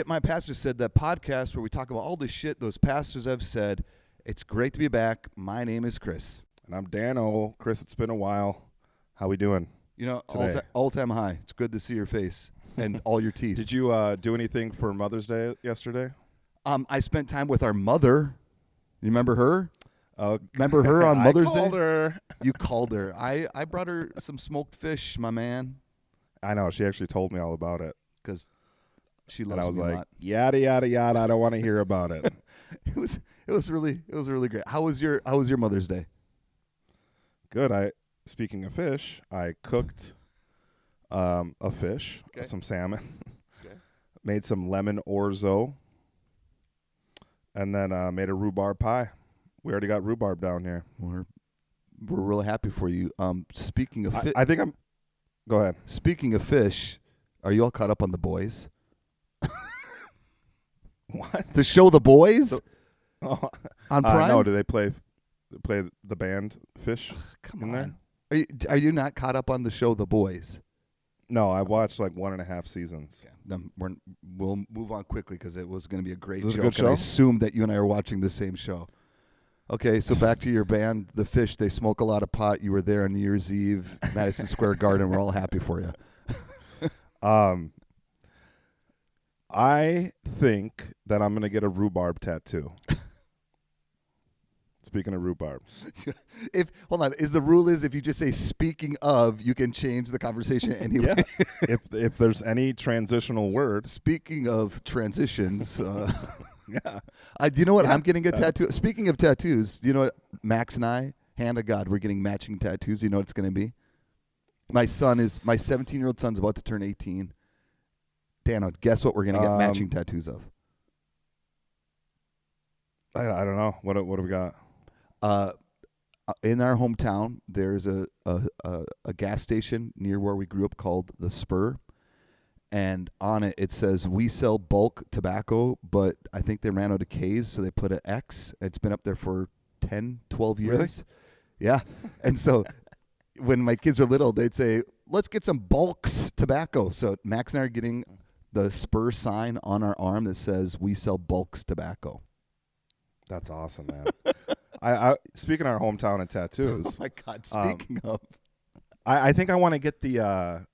shit my pastor said, that podcast where we talk about all the shit those pastors have said. It's great to be back. My name is Kris. And I'm Dano. Kris, it's been a while. How we doing? You know, all-time high. It's good to see your face and all your teeth. Did you do anything for Mother's Day yesterday? I spent time with our mother. You remember her? Remember her on Mother's Day? I called her. You called her. I brought her some smoked fish, my man. I know. She actually told me all about it. Because she loves me a lot. And I was like, yada, yada, yada. I don't want to hear about it. It was really great. How was your Mother's Day? Good. Speaking of fish, I cooked a fish, some salmon, made some lemon orzo, and then made a rhubarb pie. We already got rhubarb down here. We're really happy for you. Speaking of fish, I think I'm. Go ahead. Speaking of fish, are you all caught up on The Boys? What? The show The Boys on Prime? No, do they play the band Fish? Come on. Are you not caught up on the show The Boys? No, I watched like 1.5 seasons. Yeah, then we'll move on quickly because it was going to be a great joke. joke. And I assumed that you and I are watching the same show. Okay, so back to your band, The Fish. They smoke a lot of pot. You were there on New Year's Eve, Madison Square Garden. We're all happy for you. I think that I'm going to get a rhubarb tattoo. Speaking of rhubarb. Hold on. The rule is if you just say speaking of, you can change the conversation anyway. Yeah. If there's any transitional word. Speaking of transitions. Yeah. Do you know what? I'm getting a tattoo. Speaking of tattoos, do you know what? Max and I, hand of God, we're getting matching tattoos. Do you know what it's going to be? My 17-year-old son's about to turn 18. Dano, guess what we're going to get matching tattoos of? I don't know. What have we got? In our hometown, there's a gas station near where we grew up called The Spur. And on it says, we sell bulk tobacco, but I think they ran out of K's, so they put an X. It's been up there for 10, 12 years. Really? Yeah. And so when my kids were little, they'd say, let's get some bulks tobacco. So Max and I are getting the Spur sign on our arm that says, we sell bulks tobacco. That's awesome, man. I speaking of our hometown and tattoos. Oh, my God. Speaking of. I think I want to get the,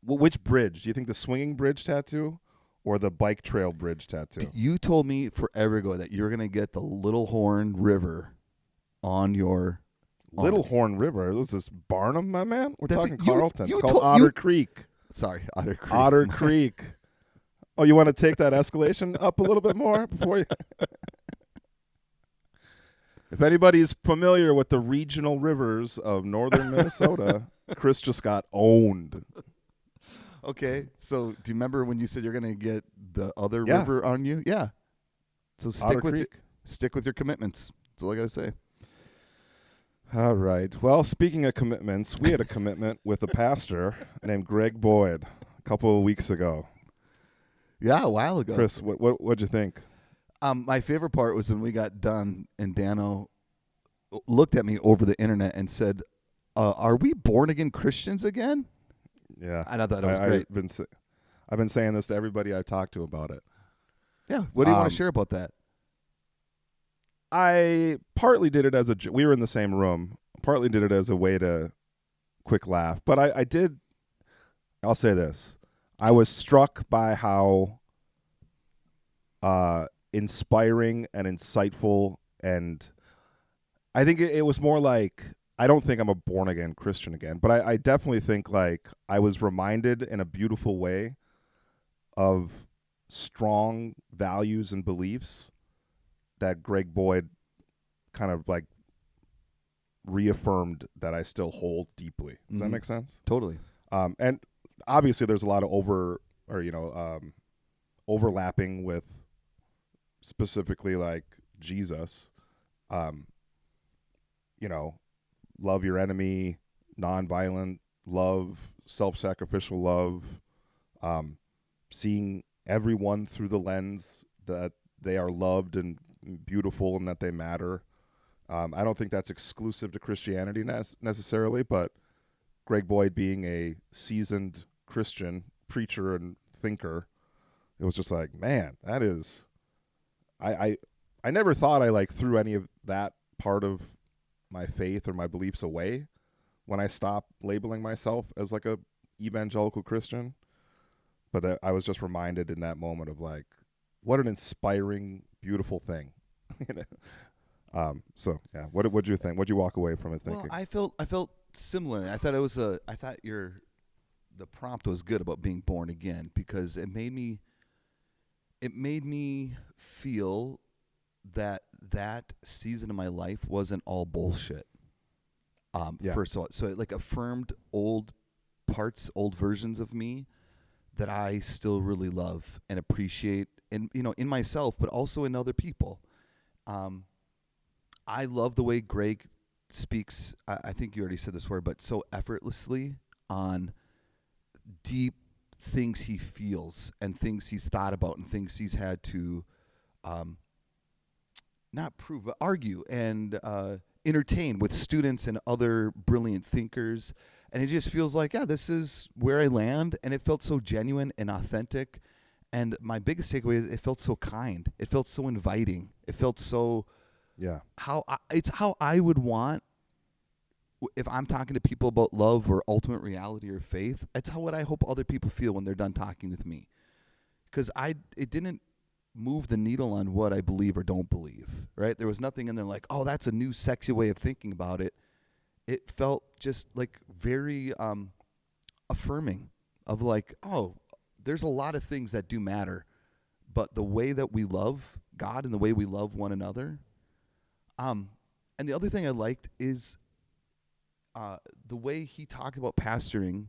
which bridge? Do you think the swinging bridge tattoo or the bike trail bridge tattoo? You told me forever ago that you were going to get the Little Horn River on your Little Horn River? Is this Barnum, my man? We're talking Carlton. It's called Otter Otter Creek. Sorry, Otter Creek. Otter Creek. Oh, you want to take that escalation up a little bit more before you? If anybody's familiar with the regional rivers of northern Minnesota, Kris just got owned. Okay, so do you remember when you said you're going to get the other river on you? Yeah. So stick with your commitments. That's all I got to say. All right. Well, speaking of commitments, we had a commitment with a pastor named Greg Boyd a couple of weeks ago. Yeah, a while ago. Kris, what'd you think? My favorite part was when we got done and Dano looked at me over the internet and said, are we born-again Christians again? Yeah. And I thought it was great. I've been saying this to everybody I talked to about it. Yeah. What do you want to share about that? I partly did it as we were in the same room, partly did it as a way to quick laugh. But I'll say this. I was struck by how inspiring and insightful, and I think it was more like, I don't think I'm a born-again Christian again, but I definitely think like I was reminded in a beautiful way of strong values and beliefs that Greg Boyd kind of like reaffirmed that I still hold deeply. Does that make sense? Totally. And obviously there's a lot of overlapping with specifically like Jesus. Love your enemy, nonviolent love, self-sacrificial love, seeing everyone through the lens that they are loved and beautiful and that they matter. I don't think that's exclusive to Christianity necessarily, but Greg Boyd being a seasoned Christian preacher and thinker, it was just like, man, that is, I never thought I like threw any of that part of my faith or my beliefs away when I stopped labeling myself as like a evangelical Christian. But I was just reminded in that moment of like, what an inspiring, beautiful thing. You know? So yeah, what do you think? What'd you walk away from it thinking? Well, I felt similar. I thought I thought the prompt was good about being born again, because it made me feel that season of my life wasn't all bullshit. Yeah. First of all, so it like affirmed old parts, old versions of me that I still really love and appreciate, and in myself, but also in other people. I love the way Greg speaks. I think you already said this word, but so effortlessly on deep things he feels and things he's thought about and things he's had to not prove, but argue and entertain with students and other brilliant thinkers. And it just feels like, yeah, this is where I land. And it felt so genuine and authentic. And my biggest takeaway is it felt so kind. It felt so inviting. It felt so it's how I would want, if I'm talking to people about love or ultimate reality or faith, it's what I hope other people feel when they're done talking with me. Because it didn't move the needle on what I believe or don't believe, right? There was nothing in there like, oh, that's a new sexy way of thinking about it. It felt just like very affirming of like, oh, there's a lot of things that do matter, but the way that we love God and the way we love one another. And the other thing I liked is the way he talked about pastoring,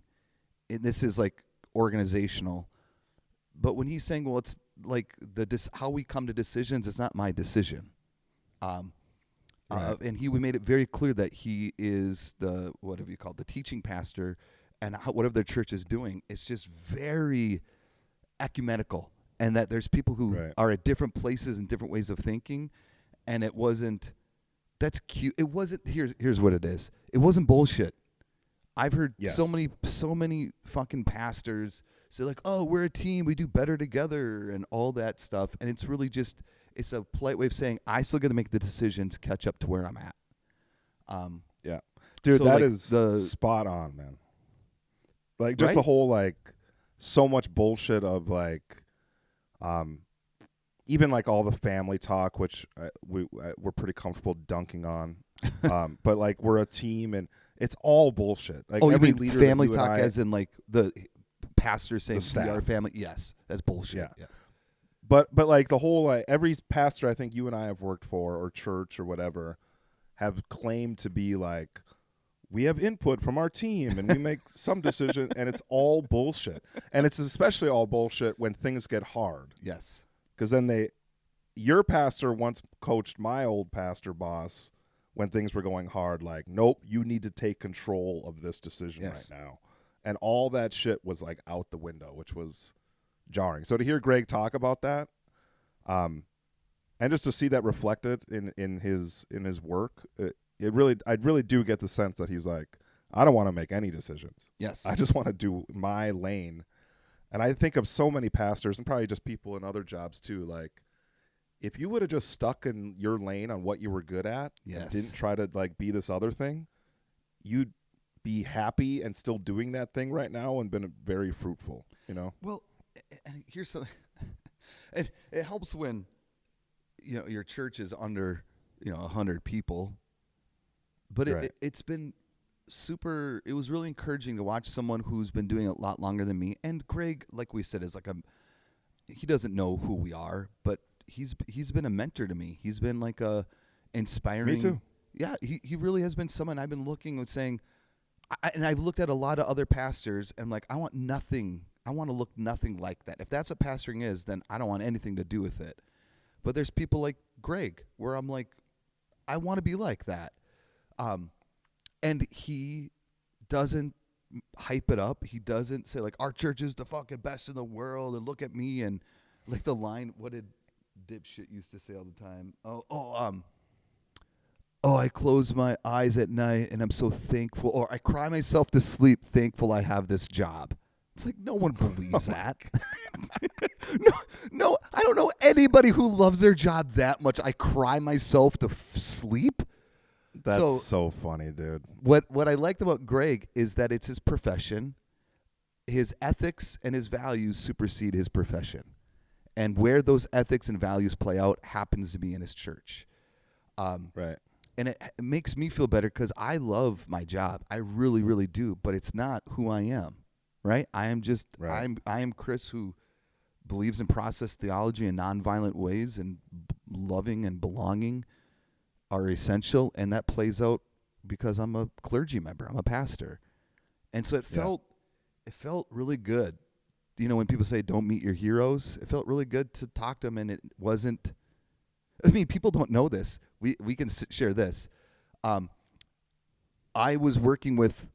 and this is like organizational, but when he's saying, well, it's like how we come to decisions, it's not my decision. Right. And we made it very clear that he is the teaching pastor, and whatever their church is doing, it's just very ecumenical, and that there's people who are at different places and different ways of thinking, and it wasn't. That's cute. It wasn't. Here's what it is. It wasn't bullshit. I've heard so many fucking pastors say like, "Oh, we're a team. We do better together," and all that stuff. And it's really just it's a polite way of saying I still got to make the decision to catch up to where I'm at. Yeah, dude, so that like is spot on, man. Like just the whole like so much bullshit of like, even like all the family talk, which we're pretty comfortable dunking on, but like we're a team and it's all bullshit. Like you every mean leader family talk as in like the pastor saying we are family? Yes, that's bullshit. Yeah. But like the whole like every pastor I think you and I have worked for or church or whatever have claimed to be like, we have input from our team and we make some decision, and it's all bullshit. And it's especially all bullshit when things get hard. Yes. Because then your pastor once coached my old pastor boss when things were going hard, like, nope, you need to take control of this decision right now. And all that shit was like out the window, which was jarring. So to hear Greg talk about that, and just to see that reflected in his work, I really do get the sense that he's like, I don't want to make any decisions. Yes. I just want to do my lane. And I think of so many pastors and probably just people in other jobs too, like, if you would have just stuck in your lane on what you were good at and didn't try to like be this other thing, you'd be happy and still doing that thing right now and been very fruitful, you know? Well, and here's something. It helps when, your church is under, 100 people. But it's been it was really encouraging to watch someone who's been doing it a lot longer than me. And Greg, like we said, is like he doesn't know who we are, but he's been a mentor to me. He's been like a inspiring. Me too. Yeah, he really has been someone I've been looking and saying, and I've looked at a lot of other pastors and I'm like, I want to look nothing like that. If that's what pastoring is, then I don't want anything to do with it. But there's people like Greg where I'm like, I want to be like that. And he doesn't hype it up. He doesn't say like our church is the fucking best in the world and look at me, and like the line, what did dipshit used to say all the time? I close my eyes at night and I'm so thankful, or I cry myself to sleep thankful I have this job. It's like no one believes that. No, I don't know anybody who loves their job that much. I cry myself to sleep. That's so funny, dude. What I liked about Greg is that it's his profession. His ethics and his values supersede his profession. And where those ethics and values play out happens to be in his church. Right. And it makes me feel better because I love my job. I really, really do. But it's not who I am, right? I am just, I am Kris who believes in process theology in nonviolent ways, and loving and belonging are essential. And that plays out because I'm a clergy member. I'm a pastor. And so it felt really good. You know, when people say don't meet your heroes, it felt really good to talk to them, and it wasn't. I mean, people don't know this. We can share this. I was working with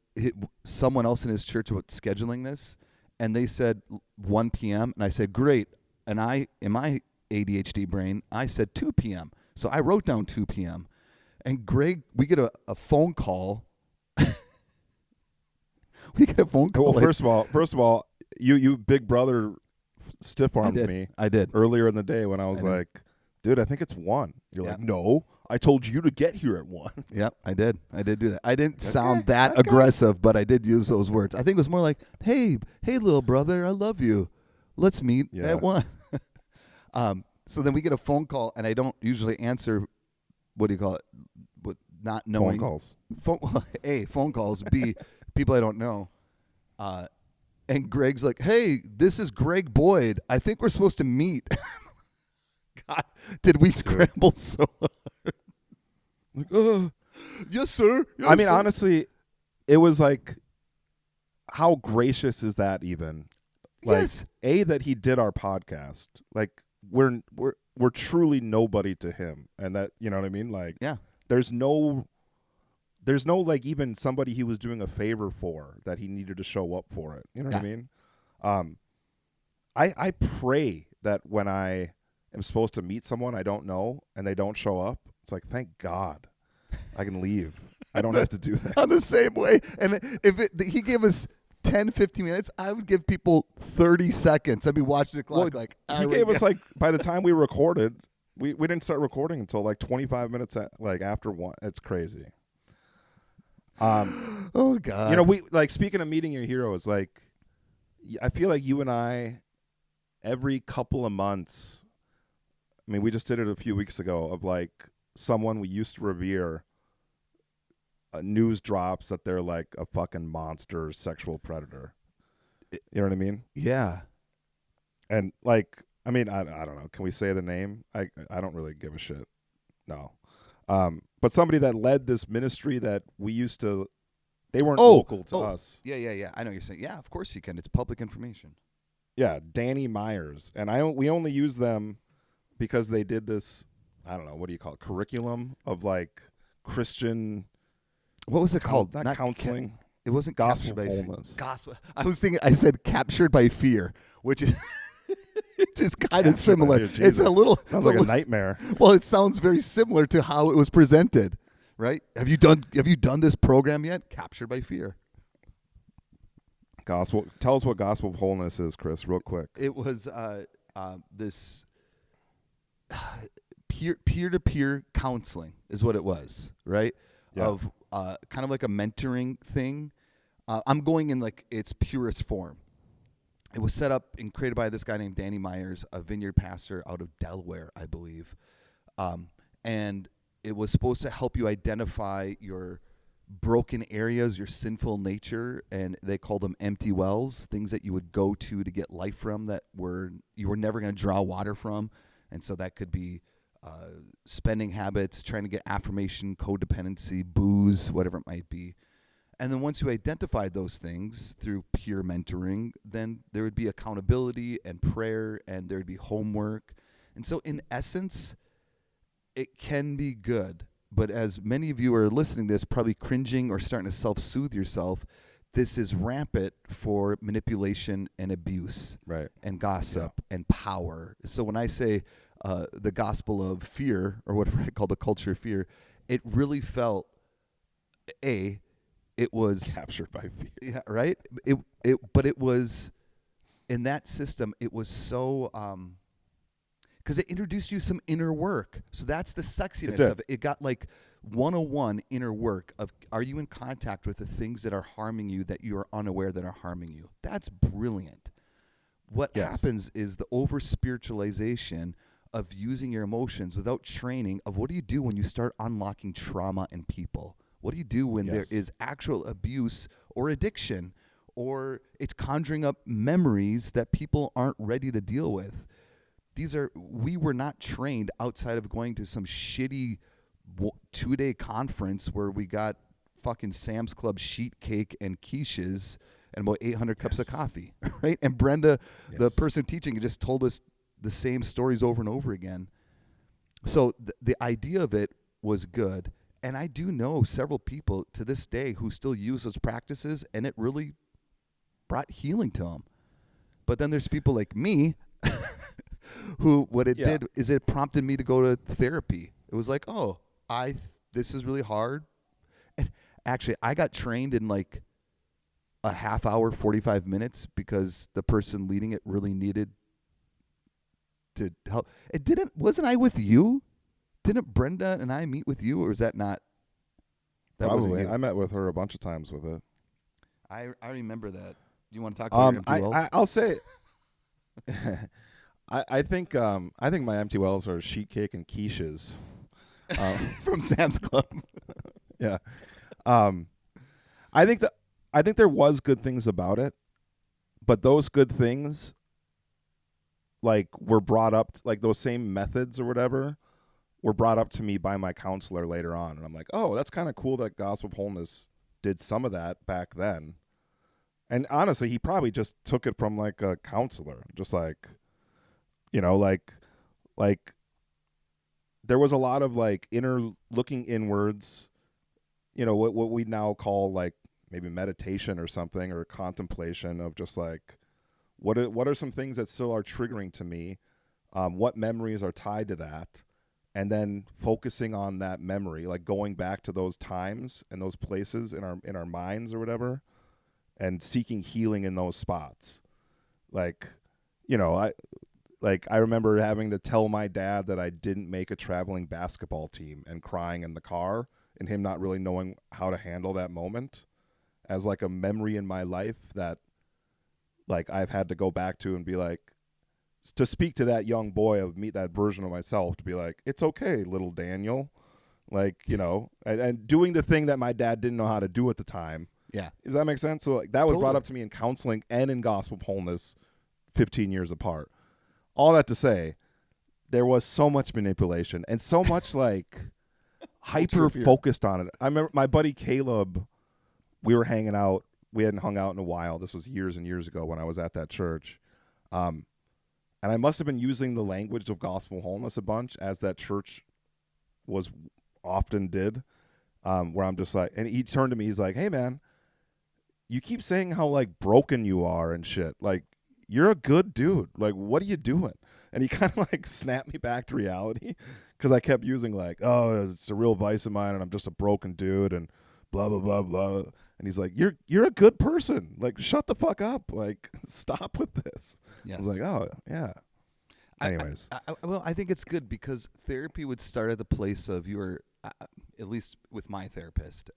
someone else in his church about scheduling this, and they said 1 p.m. and I said great. And in my ADHD brain, I said 2 p.m. So I wrote down 2 p.m. And Greg, we get a phone call. We get a phone call. Well, first of all, you big brother stiff armed me. I did earlier in the day when I was like, dude, I think it's 1. You're like, no, I told you to get here at 1. Yep, I did do that. I didn't sound that aggressive, but I did use those words. I think it was more like, hey, little brother, I love you. Let's meet at 1. So then we get a phone call, and I don't usually answer. What do you call it? With not knowing. Phone calls. A, phone calls. B, people I don't know. And Greg's like, hey, this is Greg Boyd. I think we're supposed to meet. God, did we scramble so hard? Like, yes, sir. Yes, I mean, sir. honestly, it was like, how gracious is that even? Like, Yes. that he did our podcast. Like, we're truly nobody to him, and that, you know what I mean? Like, Yeah. there's no like even somebody he was doing a favor for that he needed to show up for it. You know what I mean? I pray that when I am supposed to meet someone I don't know and they don't show up, it's like, thank God I can leave. I don't have to do that. I'm the same way. And if he gave us 10, 15 minutes, I would give people 30 seconds. I'd be watching the clock he gave us like, by the time we recorded, we didn't start recording until like 25 minutes after 1. It's crazy. Oh God. You know, we like, speaking of meeting your heroes, like, I feel like you and I, every couple of months, I mean, we just did it a few weeks ago, of like someone we used to revere, news drops that they're like a fucking monster sexual predator. You know what I mean? Yeah. And like, I mean, I don't know. Can we say the name? I don't really give a shit. No. But somebody that led this ministry that we used to, they weren't local to us. Yeah. I know what you're saying. Yeah, of course you can. It's public information. Yeah, Danny Myers. And we only use them because they did this, I don't know, what do you call it, curriculum of like Christian. What was it called? Not counseling. It wasn't Gospel captured by wholeness. Gospel. I said captured by fear, which is it's just kind of similar. It's a little sounds like a nightmare. Well, it sounds very similar to how it was presented, right? Have you done this program yet? Captured by fear. Gospel. Tell us what gospel of wholeness is, Kris, real quick. It was this peer-to-peer counseling is what it was, right? Yeah. Of kind of like a mentoring thing. I'm going in like its purest form. It was set up and created by this guy named Danny Myers, a vineyard pastor out of Delaware, I believe. And it was supposed to help you identify your broken areas, your sinful nature, and they called them empty wells, things that you would go to get life from that you were never going to draw water from. And so that could be spending habits, trying to get affirmation, codependency, booze, whatever it might be. And then once you identified those things through peer mentoring, then there would be accountability and prayer, and there would be homework. And so in essence, it can be good. But as many of you are listening to this, probably cringing or starting to self-soothe yourself, this is rampant for manipulation and abuse, right, and gossip and power. So when I say the gospel of fear, or whatever I call the culture of fear, it really felt, it was captured by fear. Yeah, right. it was in that system. It was so because it introduced you some inner work. So that's the sexiness of it. It got like 101 inner work of, are you in contact with the things that are harming you that you are unaware that are harming you? That's brilliant. What happens is the over spiritualization of using your emotions without training of what do you do when you start unlocking trauma in people? What do you do when there is actual abuse or addiction, or it's conjuring up memories that people aren't ready to deal with? We were not trained outside of going to some shitty 2-day conference where we got fucking Sam's Club sheet cake and quiches and about 800 cups of coffee, right? And Brenda, the person teaching, just told us the same stories over and over again. So the idea of it was good. And I do know several people to this day who still use those practices, and it really brought healing to them. But then there's people like me who what it did is it prompted me to go to therapy. It was like, oh, this is really hard. And actually, I got trained in like a half hour, 45 minutes because the person leading it really needed to help. Wasn't I with you? Didn't Brenda and I meet with you, or was that not? That Probably. wasn't you. I met with her a bunch of times with it. I remember that. You want to talk about your empty wells? I'll say I think my empty wells are sheet cake and quiches. From Sam's Club. Yeah. I think there was good things about it, but those good things like were brought up like those same methods or whatever were brought up to me by my counselor later on, and I'm like, "Oh, that's kind of cool that Gospel of Wholeness did some of that back then." And honestly, he probably just took it from like a counselor, just like like there was a lot of like inner looking inwards, what we now call like maybe meditation or something, or contemplation of just like what are some things that still are triggering to me, what memories are tied to that, and then focusing on that memory, like going back to those times and those places in our minds or whatever, and seeking healing in those spots. I remember having to tell my dad that I didn't make a traveling basketball team and crying in the car, and him not really knowing how to handle that moment as like a memory in my life that like I've had to go back to and be like, to speak to that young boy of me, that version of myself, to be like, it's okay, little Daniel. Like, and doing the thing that my dad didn't know how to do at the time. Yeah. Does that make sense? So like that was brought up to me in counseling and in Gospel of Wholeness 15 years apart. All that to say, there was so much manipulation and so much like hyper focused on it. I remember my buddy Caleb, we were hanging out. We hadn't hung out in a while. This was years and years ago when I was at that church. And I must have been using the language of Gospel of Wholeness a bunch, as that church was often did, where I'm just like, and he turned to me, he's like, hey man, you keep saying how like broken you are and shit. Like, you're a good dude. Like, what are you doing? And he kind of like snapped me back to reality, because I kept using like, oh, it's a real vice of mine and I'm just a broken dude and blah, blah, blah, blah. And he's like, you're a good person. Like, shut the fuck up. Like, stop with this. Yes. I was like, oh, yeah. Anyways. I think it's good because therapy would start at the place of at least with my therapist,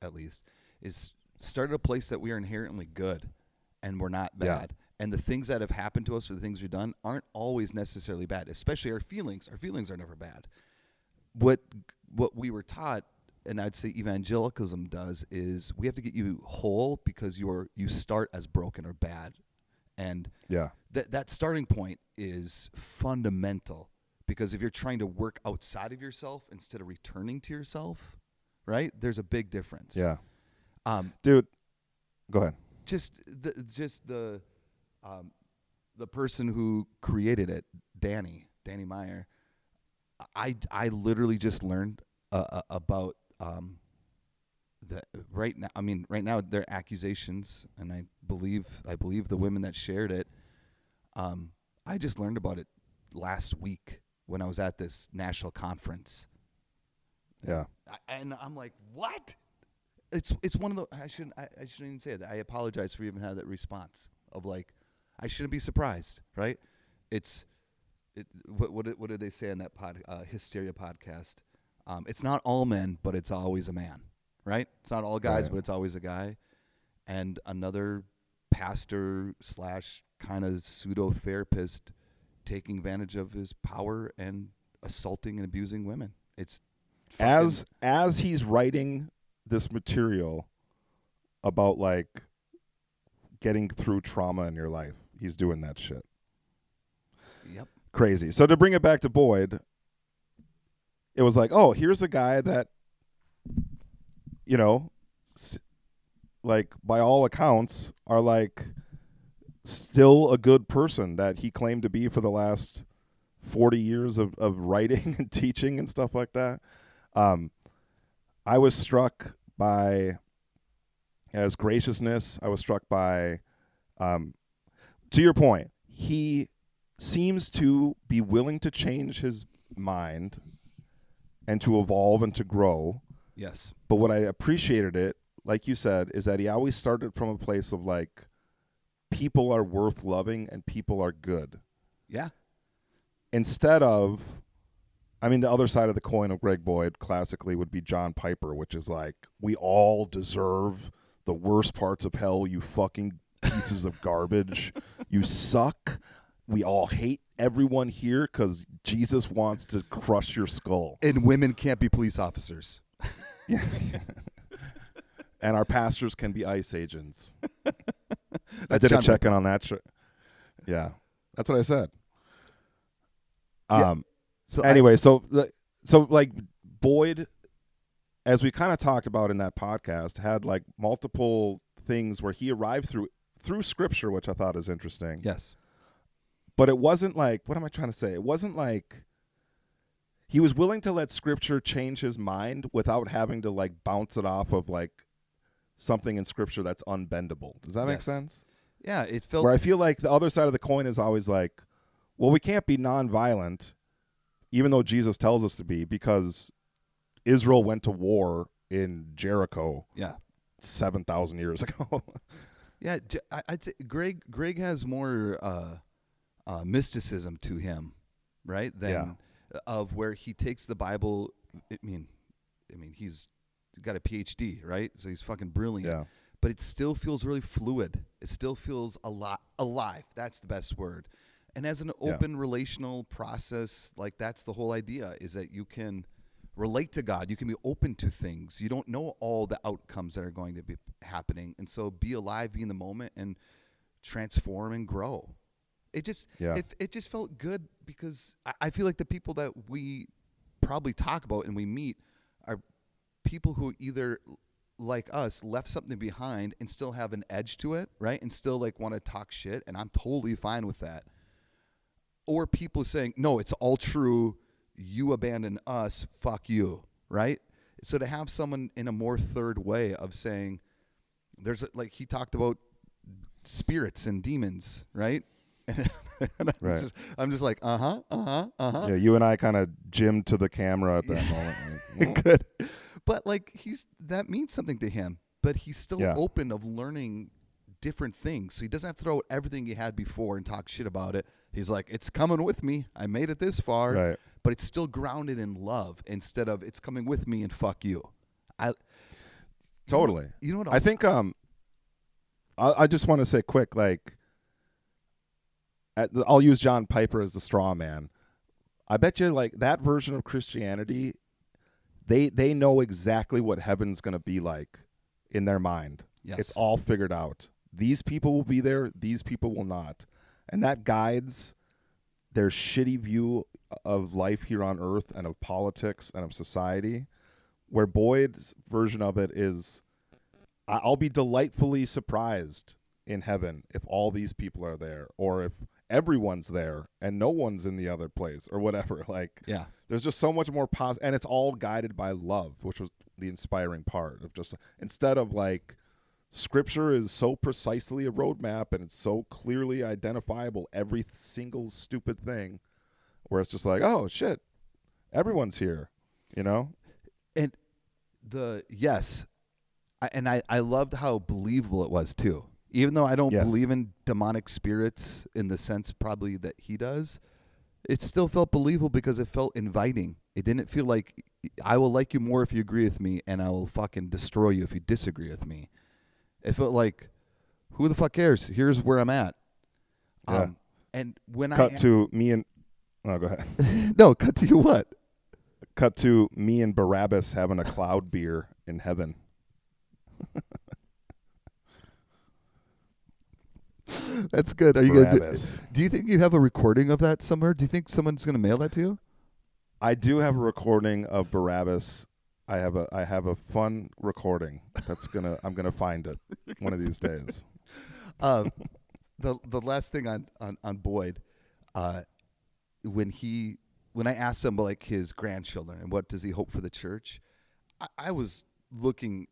is start at a place that we are inherently good and we're not bad. Yeah. And the things that have happened to us or the things we've done aren't always necessarily bad, especially our feelings. Our feelings are never bad. What we were taught, and I'd say evangelicalism does, is we have to get you whole because you start as broken or bad. And that starting point is fundamental, because if you're trying to work outside of yourself instead of returning to yourself, right, there's a big difference. Yeah. Dude, go ahead. Just the person who created it, Danny Meyer, I literally just learned about that right now. I mean, right now there are accusations, and I believe the women that shared it. I just learned about it last week when I was at this national conference. Yeah, and I'm like, what? It's one of the I shouldn't even say that. I apologize for even having that response. of like, I shouldn't be surprised, right? What did they say on that Hysteria podcast? It's not all men, but it's always a man, right? It's not all guys, Right. but it's always a guy. And another pastor / kind of pseudo therapist taking advantage of his power and assaulting and abusing women. It's As he's writing this material about like getting through trauma in your life, he's doing that shit. Yep. Crazy. So to bring it back to Boyd, it was like, oh, here's a guy that, you know, like by all accounts are like still a good person that he claimed to be for the last 40 years of writing and teaching and stuff like that. I was struck by his graciousness. I was struck by, to your point, he seems to be willing to change his mind and to evolve and to grow. Yes. But what I appreciated it, like you said, is that he always started from a place of like, people are worth loving and people are good. Yeah. Instead of, I mean, the other side of the coin of Greg Boyd classically would be John Piper, which is like, we all deserve the worst parts of hell, you fucking pieces of garbage. You suck. We all hate everyone here because Jesus wants to crush your skull. And women can't be police officers. Yeah. And our pastors can be ICE agents. I did a check-in on that. Yeah, that's what I said. Yeah. So anyway, so like Boyd, as we kind of talked about in that podcast, had like multiple things where he arrived through Scripture, which I thought is interesting. Yes. But it wasn't like, what am I trying to say? It wasn't like he was willing to let Scripture change his mind without having to like bounce it off of like something in Scripture that's unbendable. Does that make sense? Yeah, it felt where I feel like the other side of the coin is always like, well, we can't be nonviolent, even though Jesus tells us to be, because Israel went to war in Jericho 7,000 years ago. Yeah, I'd say Greg has more mysticism to him, right? Than of where he takes the Bible. I mean, he's got a PhD, right? So he's fucking brilliant. Yeah. But it still feels really fluid. It still feels alive. That's the best word. And as an open relational process, like that's the whole idea, is that you can relate to God. You can be open to things. You don't know all the outcomes that are going to be happening. And so be alive, be in the moment, and transform and grow. It just it just felt good because I feel like the people that we probably talk about and we meet are people who either like us left something behind and still have an edge to it, right? And still like want to talk shit, and I'm totally fine with that. Or people saying, no, it's all true. You abandon us. Fuck you. Right? So to have someone in a more third way of saying, like he talked about spirits and demons, right? And I'm just like, Yeah, you and I kind of gymmed to the camera at that moment. Good. But like that means something to him. But he's still open of learning different things. So he doesn't have to throw out everything he had before and talk shit about it. He's like, it's coming with me. I made it this far. Right. But it's still grounded in love instead of it's coming with me and fuck you. Totally. You know what I think I just want to say quick, like, I'll use John Piper as the straw man. I bet you like that version of Christianity, they know exactly what heaven's going to be like in their mind. Yes. It's all figured out. These people will be there. These people will not. And that guides their shitty view of life here on earth and of politics and of society, where Boyd's version of it is, I'll be delightfully surprised in heaven if all these people are there, or if everyone's there and no one's in the other place, or whatever. Like, there's just so much more positive, and it's all guided by love, which was the inspiring part of just, instead of like, Scripture is so precisely a roadmap and it's so clearly identifiable, every single stupid thing, where it's just like, oh shit, everyone's here, you know? And I loved how believable it was too, Even though I don't Yes. believe in demonic spirits in the sense probably that he does, it still felt believable because it felt inviting. It didn't feel like I will like you more if you agree with me, and I will fucking destroy you if you disagree with me. It felt like, who the fuck cares? Here's where I'm at. Yeah. And when Cut to me and go ahead. no, cut to you what? Cut to me and Barabbas having a cloud beer in heaven. That's good. Are you gonna Barabbas. do you think you have a recording of that somewhere? Do you think someone's gonna mail that to you? I do have a recording of Barabbas. I have a fun recording I'm gonna find it one of these days. The last thing on Boyd, when I asked him about like his grandchildren and what does he hope for the church, I was looking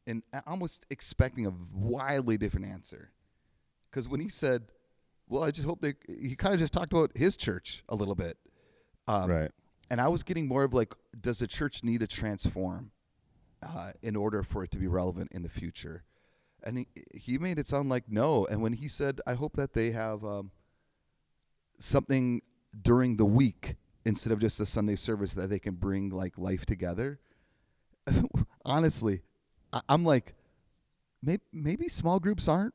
and almost expecting a wildly different answer. Because when he said, well, I just hope he kind of just talked about his church a little bit. Right. And I was getting more of like, does the church need to transform in order for it to be relevant in the future? And he made it sound like no. And when he said, I hope that they have something during the week instead of just a Sunday service that they can bring like life together. Honestly, I'm like, maybe small groups aren't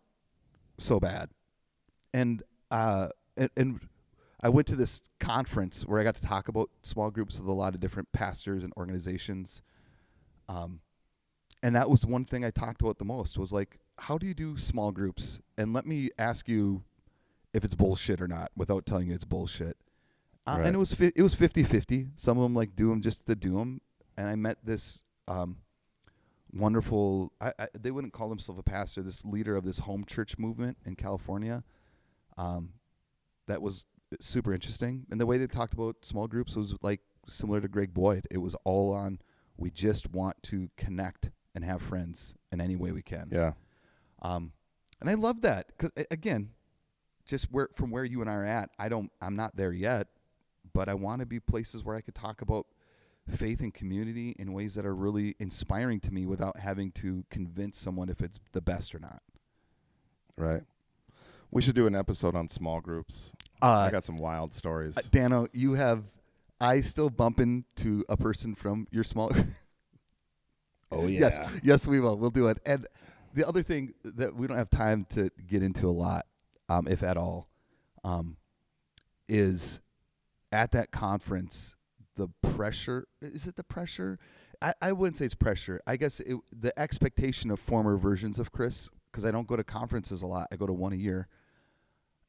so bad. And I went to this conference where I got to talk about small groups with a lot of different pastors and organizations. And that was one thing I talked about the most was like, how do you do small groups? And let me ask you if it's bullshit or not without telling you it's bullshit. Right. And it was 50-50. Some of them like do them just to do them. And I met this wonderful, they wouldn't call themselves a pastor, this leader of this home church movement in California. That was super interesting. And the way they talked about small groups was like similar to Greg Boyd. It was all on, we just want to connect and have friends in any way we can. Yeah. And I love that because again, just from where you and I are at, I'm not there yet, but I want to be places where I could talk about faith and community in ways that are really inspiring to me without having to convince someone if it's the best or not. Right. We should do an episode on small groups. I got some wild stories. Dano, I still bump into a person from your small. Oh yeah. Yes, we will. We'll do it. And the other thing that we don't have time to get into a lot, if at all, is at that conference, the pressure. Is it the pressure? I wouldn't say it's pressure. I guess the expectation of former versions of Kris, because I don't go to conferences a lot. I go to one a year.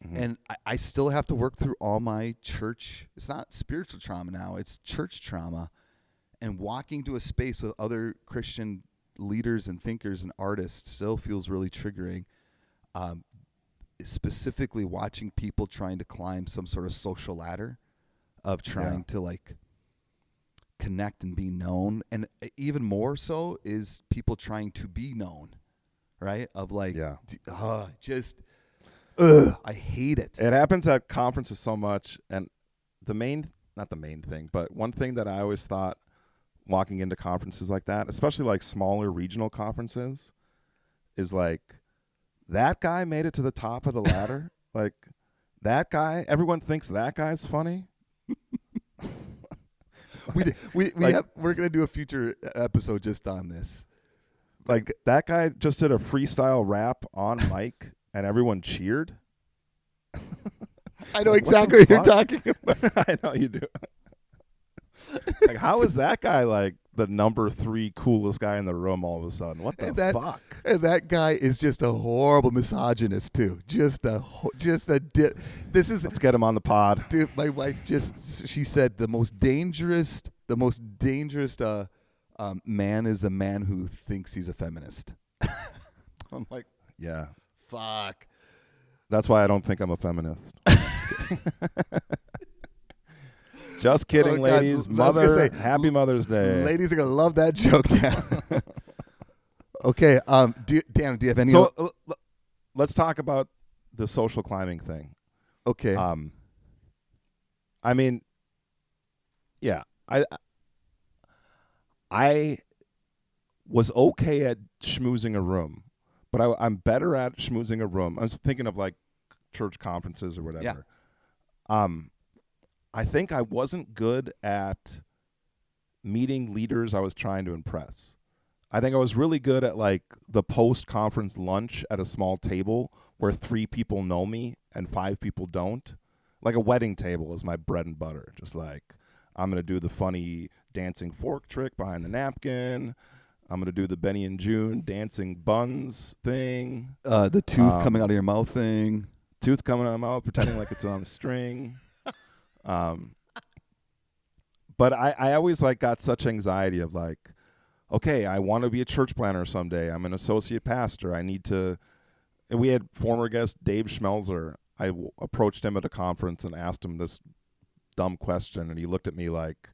Mm-hmm. And I still have to work through all my church. It's not spiritual trauma now. It's church trauma. And walking to a space with other Christian leaders and thinkers and artists still feels really triggering. Specifically watching people trying to climb some sort of social ladder of trying to like connect and be known. And even more so is people trying to be known, right? Of like, I hate it. It happens at conferences so much. And not the main thing, but one thing that I always thought walking into conferences like that, especially like smaller regional conferences, is like, that guy made it to the top of the ladder. Like, that guy, everyone thinks that guy's funny. We're gonna do a future episode just on this. Like, that guy just did a freestyle rap on mic and everyone cheered. I know exactly what you're talking about. I know you do. Like, how is that guy like the number 3 coolest guy in the room all of a sudden? What the fuck? And that guy is just a horrible misogynist too. This is. Let's get him on the pod, dude. My wife she said the most dangerous man is a man who thinks he's a feminist. I'm like, yeah, fuck. That's why I don't think I'm a feminist. Just kidding, ladies. Happy Mother's Day. Ladies are gonna love that joke now. Okay, Dan, do you have any? So let's talk about the social climbing thing. Okay. I mean, yeah, I was okay at schmoozing a room, but I'm better at schmoozing a room. I was thinking of like church conferences or whatever. I think I wasn't good at meeting leaders I was trying to impress. I think I was really good at like the post-conference lunch at a small table where 3 people know me and 5 people don't. Like a wedding table is my bread and butter. Just like, I'm going to do the funny dancing fork trick behind the napkin. I'm going to do the Benny and June dancing buns thing. The tooth coming out of your mouth thing. Tooth coming out of my mouth, pretending like it's on a string. But I always like got such anxiety of like, okay, I want to be a church planner someday. I'm an associate pastor. I need to. And we had former guest Dave Schmelzer. I approached him at a conference and asked him this dumb question, and he looked at me like,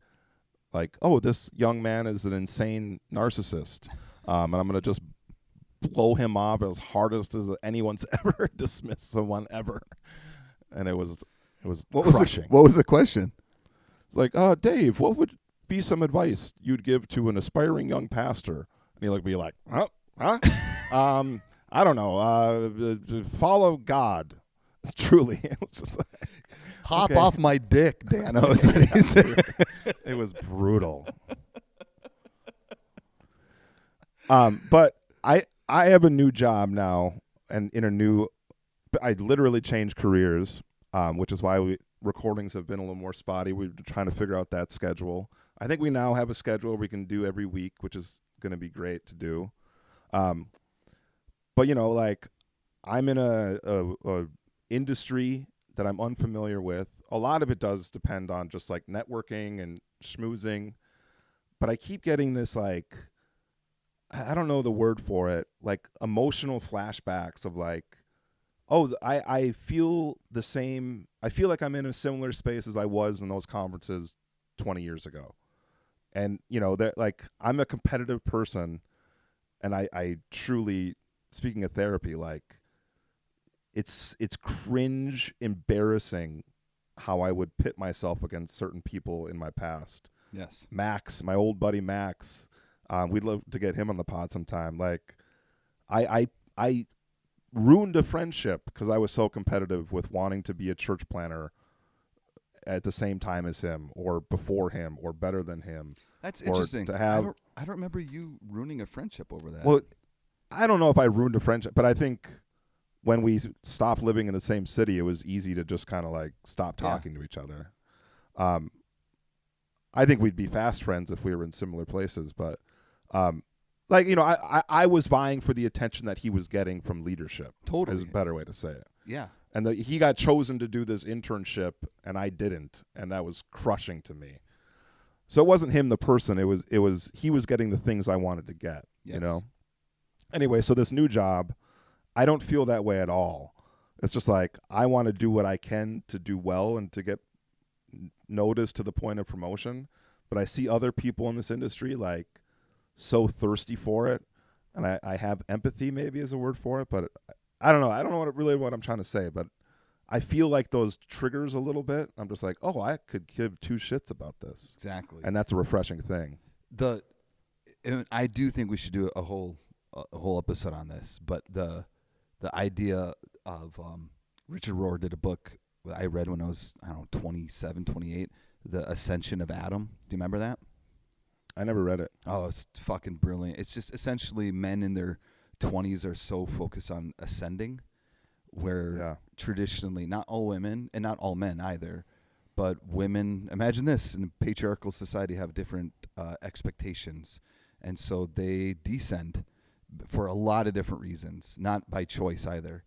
oh, this young man is an insane narcissist, and I'm going to just blow him off as hardest as anyone's ever dismissed someone ever. And it was crushing. What was the question? It's like, Dave, what would be some advice you'd give to an aspiring young pastor? And he looked at me like, huh? I don't know. Follow God. It's truly. It was just like, hop off my dick, Dano, is what he said. It was brutal. But I have a new job now, and I literally changed careers, which is why recordings have been a little more spotty. We're trying to figure out that schedule. I think we now have a schedule we can do every week, which is going to be great to do. But like I'm in a industry that I'm unfamiliar with. A lot of it does depend on just like networking and schmoozing, but I keep getting this like, I don't know the word for it, like emotional flashbacks of like, oh, I feel the same. I feel like I'm in a similar space as I was in those conferences 20 years ago. And, that like I'm a competitive person, and I truly, speaking of therapy, like it's cringe, embarrassing how I would pit myself against certain people in my past. Yes. Max, my old buddy Max, we'd love to get him on the pod sometime. Like I ruined a friendship because I was so competitive with wanting to be a church planner at the same time as him or before him or better than him. That's interesting. I don't remember you ruining a friendship over that. Well, I don't know if I ruined a friendship, but I think when we stopped living in the same city, it was easy to just kind of like stop talking to each other. I think we'd be fast friends if we were in similar places, but I was vying for the attention that he was getting from leadership. Totally. Is a better way to say it. Yeah. And he got chosen to do this internship, and I didn't, and that was crushing to me. So it wasn't him, the person. It was he was getting the things I wanted to get. Yes. Anyway, so this new job, I don't feel that way at all. It's just like I want to do what I can to do well and to get noticed to the point of promotion. But I see other people in this industry like so thirsty for it, and I have empathy, maybe is a word for it, but I don't know. I don't know what I'm trying to say, but I feel like those triggers a little bit. I'm just like, oh, I could give 2 shits about this. Exactly. And that's a refreshing thing. And I do think we should do a whole episode on this, but the idea of Richard Rohr did a book I read when I was 27, 28, The Ascension of Adam. Do you remember that? I never read it. Oh, it's fucking brilliant. It's just essentially men in their 20s are so focused on ascending, where traditionally not all women and not all men either, but women, imagine this, in a patriarchal society have different expectations, and so they descend for a lot of different reasons, not by choice either.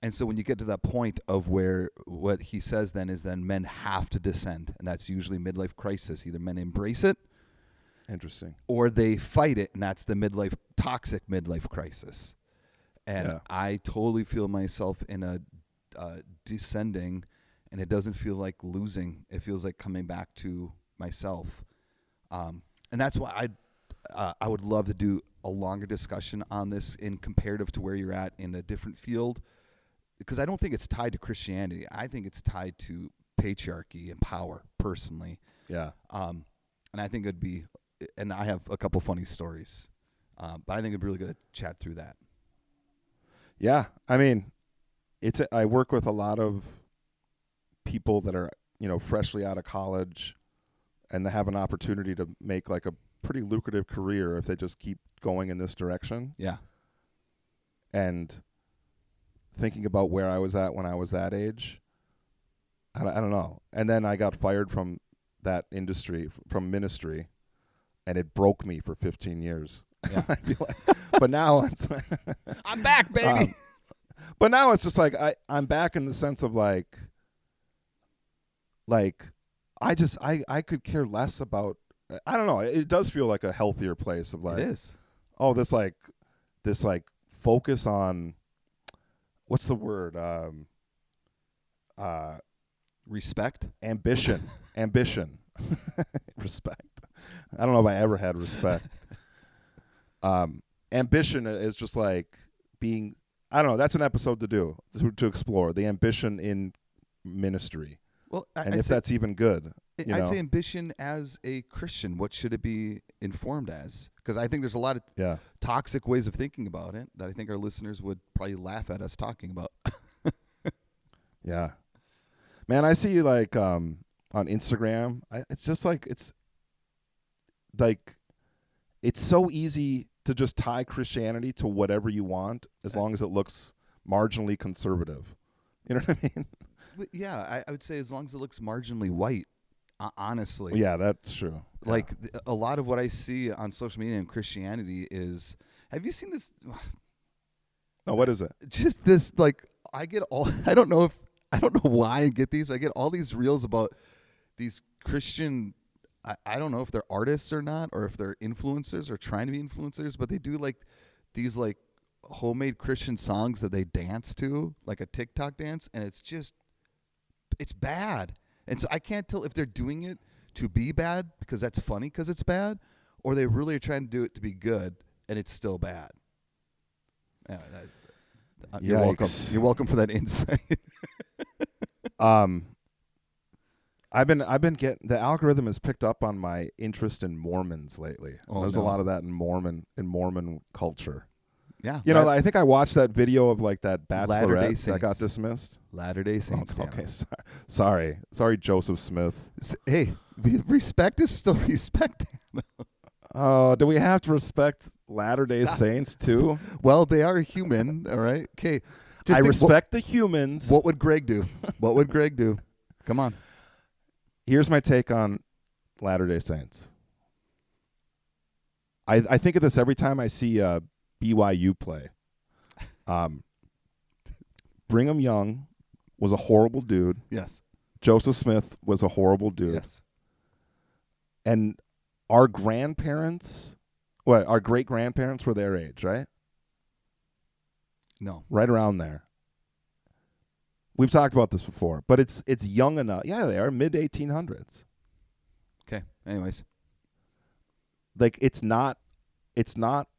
And so when you get to that point of where what he says then is then men have to descend, and that's usually midlife crisis. Either men embrace it, interesting, or they fight it, and that's the toxic midlife crisis. And I totally feel myself in a descending, and it doesn't feel like losing. It feels like coming back to myself. And that's why I would love to do a longer discussion on this in comparative to where you're at in a different field, because I don't think it's tied to Christianity. I think it's tied to patriarchy and power, personally. Yeah. And I think it'd be, and I have a couple funny stories, but I think it'd be really good to chat through that. Yeah, I mean, I work with a lot of people that are, freshly out of college, and they have an opportunity to make like a pretty lucrative career if they just keep going in this direction. Yeah. And thinking about where I was at when I was that age, I don't know. And then I got fired from that industry, from ministry, and it broke me for 15 years. Yeah. I feel like, but now it's I'm back, baby. but now it's just like I'm back in the sense of like I could care less about. I don't know. It does feel like a healthier place of like, it is. oh, this focus on, what's the word? Respect. Ambition. Respect. I don't know if I ever had respect. Ambition is just like being, I don't know, that's an episode to do, to explore the ambition in ministry. Well, and if that's even good. I'd say ambition as a Christian, what should it be informed as? Because I think there's a lot of toxic ways of thinking about it that I think our listeners would probably laugh at us talking about. Yeah. Man, I see like on Instagram, it's just like, it's so easy to just tie Christianity to whatever you want as long as it looks marginally conservative. You know what I mean? Yeah, I would say as long as it looks marginally white, honestly. Yeah, that's true. Like a lot of what I see on social media in Christianity is, have you seen this? No, what is it? Just this, like, I don't know why I get these. I get all these reels about these Christian, I don't know if they're artists or not, or if they're influencers or trying to be influencers, but they do like these like homemade Christian songs that they dance to, like a TikTok dance, and it's bad. And so I can't tell if they're doing it to be bad because that's funny because it's bad, or they really are trying to do it to be good and it's still bad. You're welcome. You're welcome for that insight. I've been getting, the algorithm has picked up on my interest in Mormons lately. There's a lot of that in Mormon culture. Yeah. I think I watched that video of like that bachelorette that got dismissed. Latter-day Saints. Okay. Sorry, Joseph Smith. Hey, respect is still respect. Do we have to respect Latter-day Saints too? Well, they are human, all right? Okay. I respect the humans. What would Greg do? What would Greg do? Come on. Here's my take on Latter-day Saints. I think of this every time I see BYU play. Brigham Young was a horrible dude. Yes. Joseph Smith was a horrible dude. Yes. And our grandparents, our great-grandparents were their age, right? No. Right around there. We've talked about this before, but it's young enough. Yeah, they are mid-1800s. Okay. Anyways. Like it's not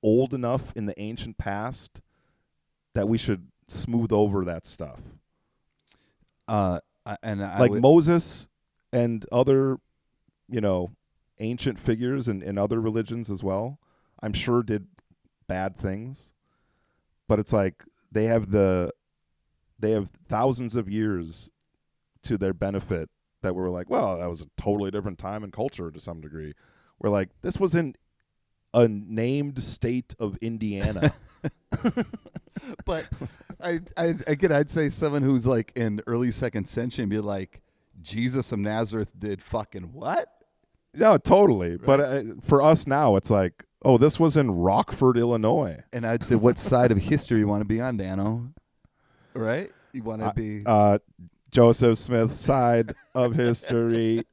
old enough in the ancient past that we should smooth over that stuff. Moses and other, ancient figures in other religions as well, I'm sure did bad things, but it's like they have thousands of years to their benefit that we're like, well, that was a totally different time and culture to some degree. We're like, this was in a named state of Indiana. But I'd say someone who's like in early second century and be like, Jesus of Nazareth did fucking what? No, totally. Right. But for us now, it's like, oh, this was in Rockford, Illinois. And I'd say, what side of history you want to be on, Dano? Right? You want to be Joseph Smith's side of history.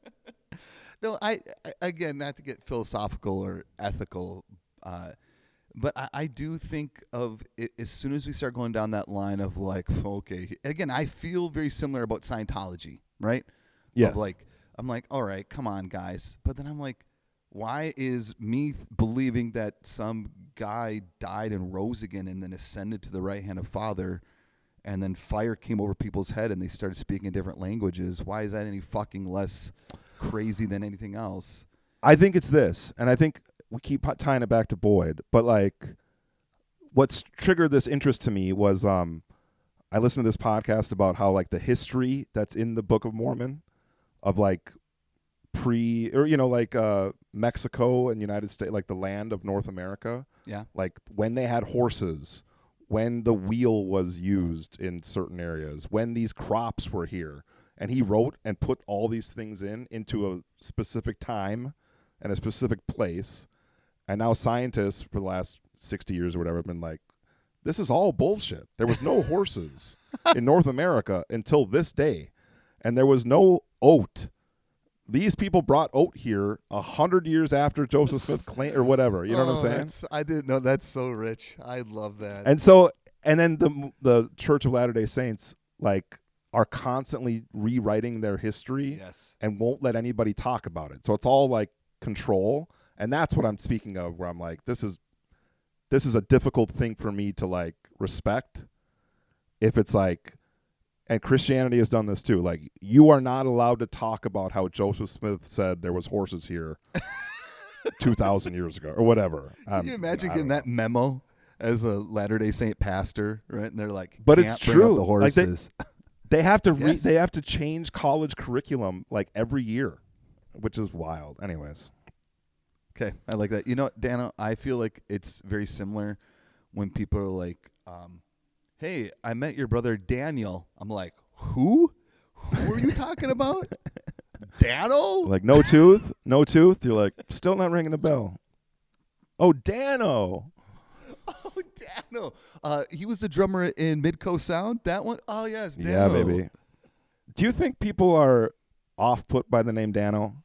No, I again, not to get philosophical or ethical, but I do think of it, as soon as we start going down that line of like, okay, again, I feel very similar about Scientology, right? Yes. Of like, I'm like, all right, come on, guys. But then I'm like, why is me believing that some guy died and rose again and then ascended to the right hand of Father, and then fire came over people's head and they started speaking different languages? Why is that any fucking less crazy than anything else? I think it's this, and I think we keep tying it back to Boyd, but like what's triggered this interest to me was I listened to this podcast about how like the history that's in the Book of Mormon of like Mexico and United States, like the land of North America. Yeah. Like when they had horses, when the wheel was used in certain areas, when these crops were here. And he wrote and put all these things into a specific time and a specific place. And now scientists for the last 60 years or whatever have been like, this is all bullshit. There was no horses in North America until this day. And there was no oat. These people brought oat here 100 years after Joseph Smith claimed or whatever. You know what I'm saying? I didn't know. That's so rich. I love that. And then the Church of Latter-day Saints like are constantly rewriting their history and won't let anybody talk about it. So it's all like control. And that's what I'm speaking of, where I'm like, this is a difficult thing for me to like respect. If it's like, and Christianity has done this too. Like, you are not allowed to talk about how Joseph Smith said there was horses here 2,000 years ago or whatever. Can you imagine getting that memo as a Latter-day Saint pastor, right? And they're like, but it's true. The horses. Like they have to they have to change college curriculum like every year, which is wild. Anyways. Okay, I like that. You know, Dano, I feel like it's very similar when people are like, hey, I met your brother Daniel. I'm like, who? Who are you talking about? Dano? Like, no tooth? No tooth? You're like, still not ringing a bell. Oh, Dano. Oh, Dano. He was the drummer in Midcoast Sound. That one? Oh, yes, Dano. Yeah, baby. Do you think people are off-put by the name Dano?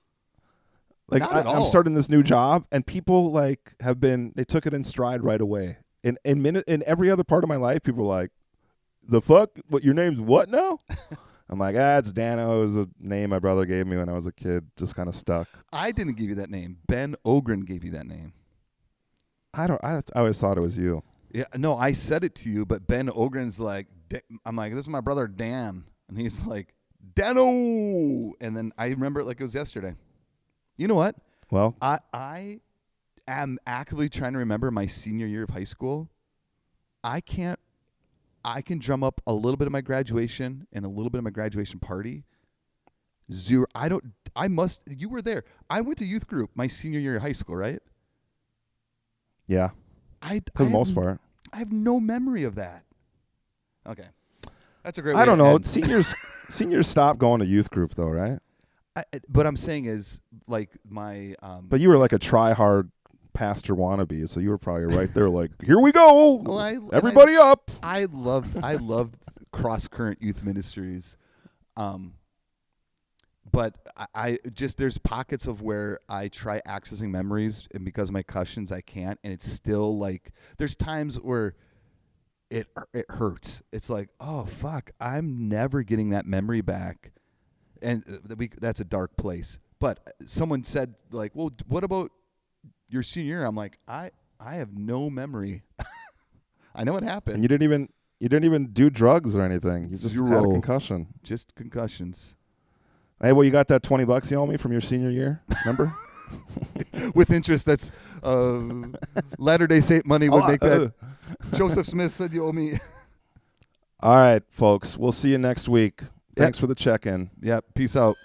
Like, Not at all. I'm starting this new job, and people like they took it in stride right away. In every other part of my life, people are like, the fuck? What, your name's what now? I'm like, it's Dano. It was a name my brother gave me when I was a kid. Just kind of stuck. I didn't give you that name. Ben Ogren gave you that name. I always thought it was you. Yeah, no, I said it to you, but Ben Ogren's like, I'm like, this is my brother Dan. And he's like, Dano. And then I remember it like it was yesterday. You know what? Well, I am actively trying to remember my senior year of high school. I can drum up a little bit of my graduation and a little bit of my graduation party. Zero. You were there. I went to youth group my senior year of high school, right? yeah. For the most part. I have no memory of that. Okay. That's a great way I don't to know. end. Seniors stop going to youth group, though, right? But I'm saying is, like, my... But you were like a try-hard pastor wannabe, so you were probably right there like, here we go. Well, everybody up. I loved cross-current youth ministries. But I just, there's pockets of where I try accessing memories, and because of my concussions, I can't. And it's still like, there's times where it hurts. It's like, oh, fuck, I'm never getting that memory back. And that's a dark place. But someone said, like, well, what about your senior year? I'm like, I have no memory. I know what happened. And you didn't even do drugs or anything. You just had a concussion. Just concussions. Hey, well, you got that $20 you owe me from your senior year? Remember? With interest, that's Latter-day Saint money would make that. Joseph Smith said you owe me. All right, folks. We'll see you next week. Thanks for the check-in. Yep. Peace out.